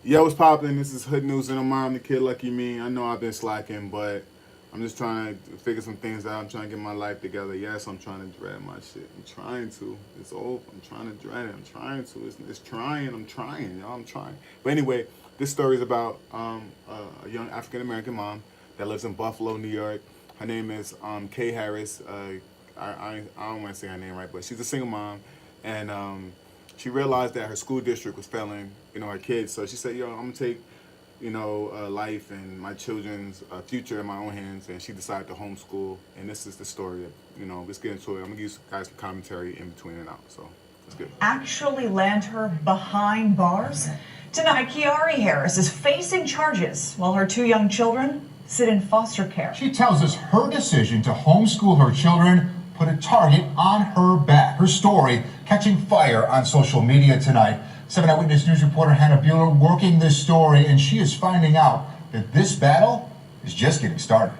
Yo, what's poppin'? This is Hood News and I'm on the Kid Lucky Me. I know I've been slacking, but I'm just trying to figure some things out. I'm trying to get my life together. Yes, I'm trying to dread my shit. I'm trying to. It's over. I'm trying to dread it. I'm trying to. It's trying. I'm trying, y'all. I'm trying. But anyway, this story is about a young African American mom that lives in Buffalo, New York. Her name is Kay Harris. I don't want to say her name right, but she's a single mom, and she realized that her school district was failing, her kids. So she said, "Yo, I'm gonna take, life and my children's future in my own hands." And she decided to homeschool. And this is the story. Let's get into it. I'm gonna give you guys some commentary in between and out. So let's get it. Actually land her behind bars? Tonight, Kiari Harris is facing charges while her two young children sit in foster care. She tells us her decision to homeschool her children put a target on her back. Her story catching fire on social media tonight. 7 Eyewitness News reporter Hannah Bueller working this story, and she is finding out that this battle is just getting started.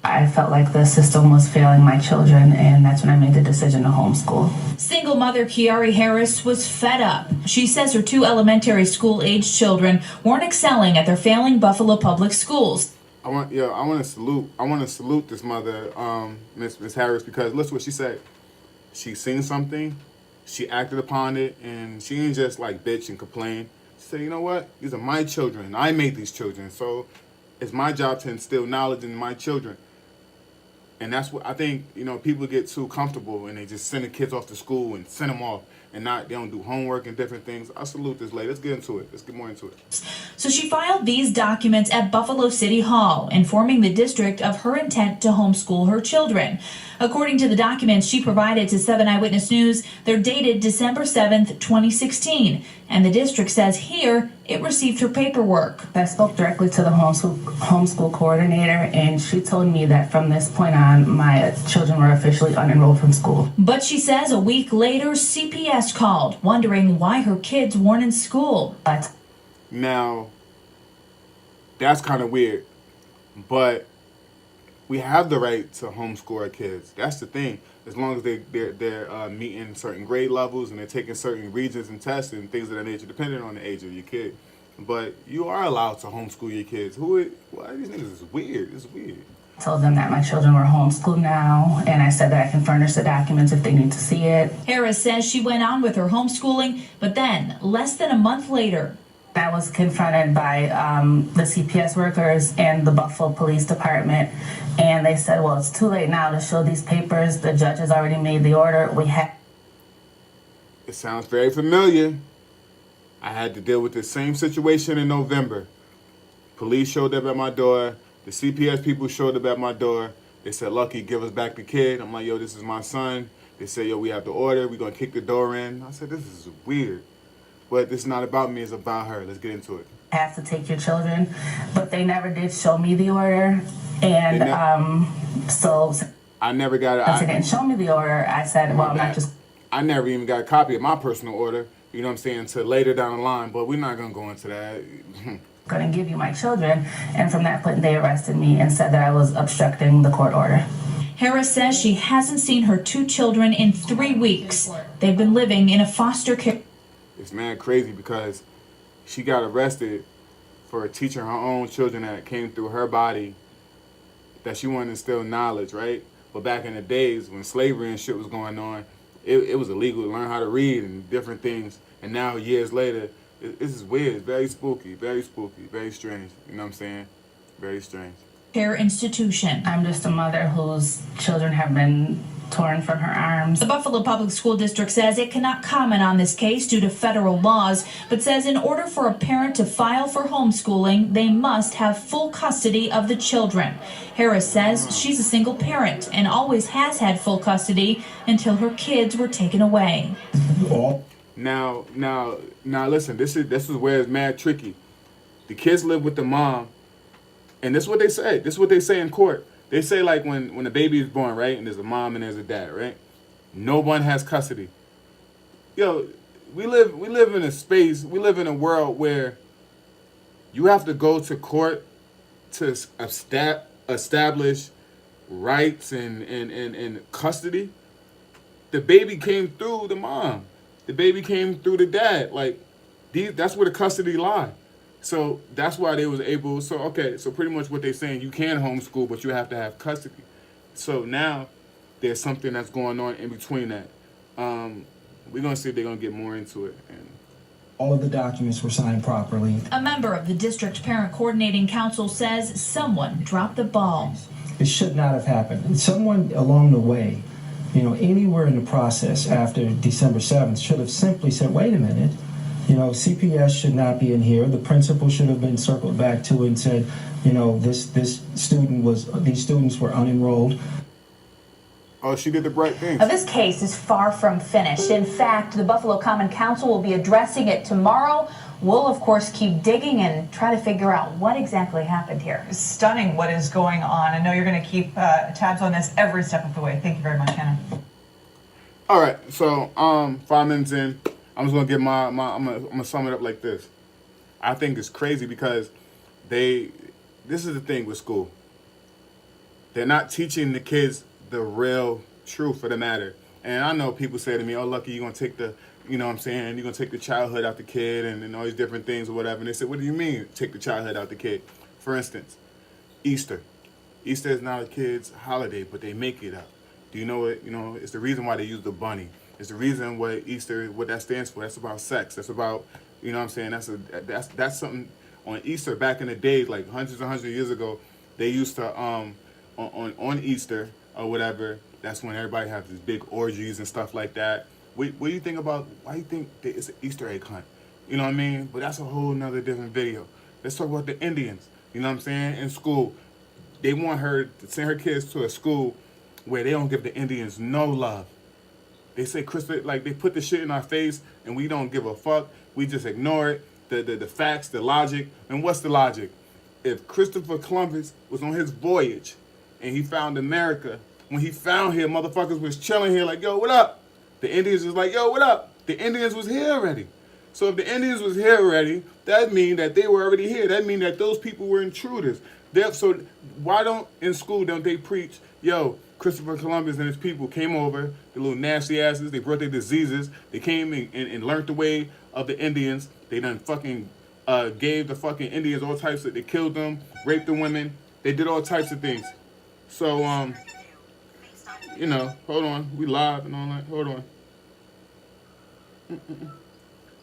I felt like the system was failing my children, and that's when I made the decision to homeschool. Single mother Kiari Harris was fed up. She says her two elementary school-aged children weren't excelling at their failing Buffalo public schools. I want to salute this mother, Miss Harris, because listen what she said. She seen something, she acted upon it, and she ain't just like bitch and complain. She said, you know what? These are my children. I made these children, so it's my job to instill knowledge in my children. And that's what I think, people get too comfortable and they just send the kids off to school and send them off and they don't do homework and different things. I salute this lady. Let's get into it. Let's get more into it. So she filed these documents at Buffalo City Hall, informing the district of her intent to homeschool her children. According to the documents she provided to 7 Eyewitness News, they're dated December 7th, 2016. And the district says here it received her paperwork. I spoke directly to the homeschool coordinator, and she told me that from this point on, my children were officially unenrolled from school. But she says a week later, CPS called, wondering why her kids weren't in school. Now, that's kind of weird, but we have the right to homeschool our kids. That's the thing. As long as they're meeting certain grade levels and they're taking certain regions and tests and things of that nature, depending on the age of your kid. But you are allowed to homeschool your kids. Why these niggas is weird? It's weird. I told them that my children were homeschooled now, and I said that I can furnish the documents if they need to see it. Harris says she went on with her homeschooling, but then, less than a month later, I was confronted by the CPS workers and the Buffalo Police Department, and they said, well, it's too late now to show these papers. The judge has already made the order. It sounds very familiar. I had to deal with the same situation in November. Police showed up at my door. The CPS people showed up at my door. They said, Lucky, give us back the kid. I'm like, yo, this is my son. They said, yo, we have the order. We're going to kick the door in. I said, this is weird. But this is not about me, it's about her. Let's get into it. Have to take your children, but they never did show me the order. And so I never got it. Since they didn't show me the order, I said, well, I'm not just... I never even got a copy of my personal order, you know what I'm saying, until later down the line, but we're not going to go into that. Going to give you my children. And from that point, they arrested me and said that I was obstructing the court order. Harris says she hasn't seen her two children in 3 weeks. They've been living in a foster care. It's mad crazy because she got arrested for teaching her own children that came through her body that she wanted to instill knowledge, right? But back in the days when slavery and shit was going on, it was illegal to learn how to read and different things. And now, years later, this is weird. It's very spooky, very strange. You know what I'm saying? Very strange. Care institution. I'm just a mother whose children have been torn from her arms. The Buffalo Public School District says it cannot comment on this case due to federal laws, but says in order for a parent to file for homeschooling, they must have full custody of the children. Harris says she's a single parent and always has had full custody until her kids were taken away. Now, listen, this is where it's mad tricky. The kids live with the mom, and this is what they say. This is what they say in court. They say, like, when a baby is born, right, and there's a mom and there's a dad, right? No one has custody. Yo, we live in a space, we live in a world where you have to go to court to establish rights and custody. The baby came through the mom. The baby came through the dad. Like, that's where the custody lie. So that's why they was able. So okay, so pretty much what they're saying, you can homeschool, but you have to have custody. So now there's something that's going on in between that. We're gonna see if they're gonna get more into it. And all of the documents were signed properly. A member of the district parent coordinating council says someone dropped the ball. It should not have happened. Someone along the way, anywhere in the process after December 7th should have simply said, wait a minute, CPS should not be in here. The principal should have been circled back to and said, these students were unenrolled. oh, she did the right thing. Now, this case is far from finished. In fact, the Buffalo Common Council will be addressing it tomorrow. We'll, of course, keep digging and try to figure out what exactly happened here. It's stunning what is going on. I know you're going to keep tabs on this every step of the way. Thank you very much, Hannah. All right, so 5 minutes in, I'm just gonna give I'm gonna sum it up like this. I think it's crazy because this is the thing with school. They're not teaching the kids the real truth of the matter. And I know people say to me, oh, Lucky, you're going to take the, you're going to take the childhood out the kid and all these different things or whatever. And they said, what do you mean take the childhood out the kid? For instance, Easter. Easter is not a kid's holiday, but they make it up. Do you know it? It's the reason why they use the bunny. It's the reason what Easter, what that stands for. That's about sex. That's about, that's something on Easter back in the day, like hundreds of years ago, they used to, on Easter, or whatever, that's when everybody has these big orgies and stuff like that. What do you think about, why do you think that it's an Easter egg hunt? You know what I mean? But that's a whole nother different video. Let's talk about the Indians. You know what I'm saying? In school, they want her to send her kids to a school where they don't give the Indians no love. They say they put the shit in our face and we don't give a fuck. We just ignore it. The facts, the logic. And what's the logic? If Christopher Columbus was on his voyage and he found America, when he found here, motherfuckers was chilling here like, yo, what up? The Indians was like, yo, what up? The Indians was here already. So if the Indians was here already, that means that they were already here. That means that those people were intruders. So why don't they preach, yo, Christopher Columbus and his people came over, the little nasty asses, they brought their diseases, they came and learned the way of the Indians. They done fucking gave the fucking Indians all types they killed them, raped the women, they did all types of things. So, hold on, we live and all that, hold on.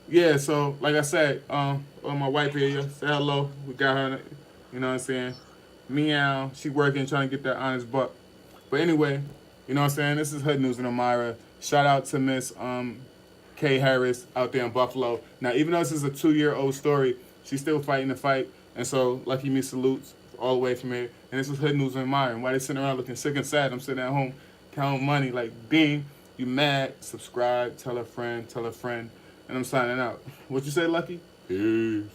Yeah, so, like I said, my wife here, say hello, we got her, you know what I'm saying, meow, she working, trying to get that honest buck. But anyway, you know what I'm saying, this is Hood News in Elmira. Shout out to Miss Kay Harris out there in Buffalo. Now, even though this is a 2-year-old story, she's still fighting the fight, and so, Lucky Me salutes all the way from here. And this is Hood News in Elmira. And while they sitting around looking sick and sad, I'm sitting at home counting money like, Bean, you mad, subscribe, tell a friend, and I'm signing out. What you say, Lucky? Peace.